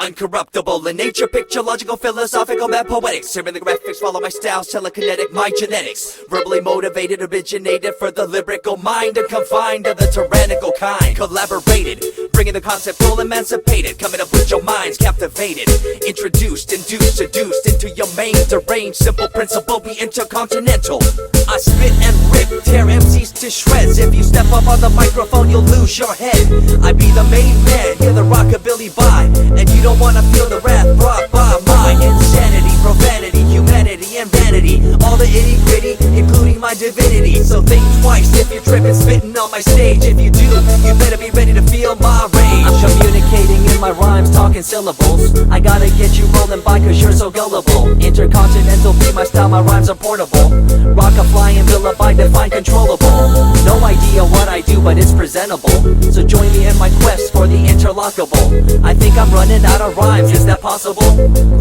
Uncorruptible in nature, picture, logical, philosophical, mad poetics. Here in the graphics, follow my styles, telekinetic, my genetics. Verbally motivated, originated for the lyrical mind, and confined to the tyrannical kind. Collaborated, bringing the concept full emancipated, coming up with your minds captivated. Introduced, induced, seduced into your main deranged. Simple principle, be intercontinental. I spit and rip, tear MCs to shreds. If you step up on the microphone, you'll lose your head. I be the main man, hear the rockabilly by, and you don't wanna feel the wrath brought by my insanity, profanity, humanity, and vanity. All the itty gritty, including my divinity. So think twice if you're tripping, spitting on my stage. If you do, you better be ready to feel my rage. I'm communicating in my rhymes, talking syllables. I gotta get you rolling by cause you're so gullible. Intercontinental be my style, my rhymes are portable. Rock a flying villa by define controllable. No idea what I do, but it's presentable. So join me in my quest for the interlockable. I think I'm running out of rhymes, is that possible?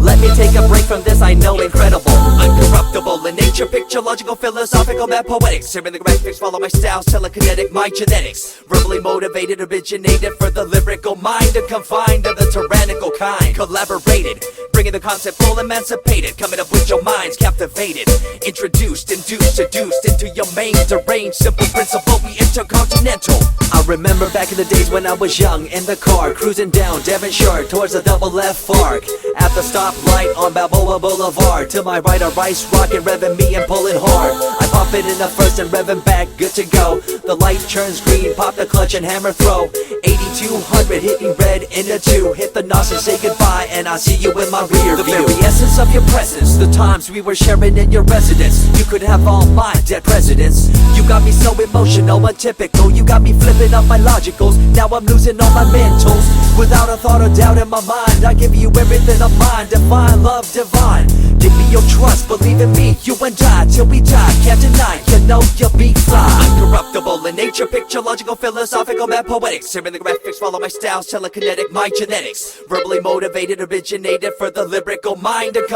Let me take a break from this, I know incredible. Uncorruptible in nature, picture, logical, philosophical, mad poetics. Here in the graphics, follow my styles, telekinetic, my genetics. Verbally motivated, originated for the lyrical mind, and confined to the tyrannical kind. Collaborated, bringing the concept full emancipated, coming up with your minds captivated. Introduced, induced, seduced into your main deranged. Simple principle, be intercontinental. I remember back in the days when I was young, in the car, cruising down Devonshire towards the double F arc. At the stoplight on Balboa Boulevard, to my right a rice rocket revving me and pulling hard. I pop it in the first and revving back, good to go. The light turns green, pop the clutch and hammer throw. 8200 hitting red in a 2. Hit the nos and say goodbye, and I'll see you in my rear view. The very essence of your presence, the times we were sharing in your residence. You could have all my dead presidents. You got me so emotional, untypical. You got me flipping up my logicals. Now I'm losing all my mentals. Without a thought or doubt in my mind, I give you everything of mine. Divine love, divine. Give me your trust, believe in me. You and I, till we die, can't deny. You know you'll be fly. Uncorruptible in nature, picture, logical, philosophical, mad poetics. Here in the graphics, follow my styles, telekinetic, my genetics. Verbally motivated, originated for the lyrical mind, and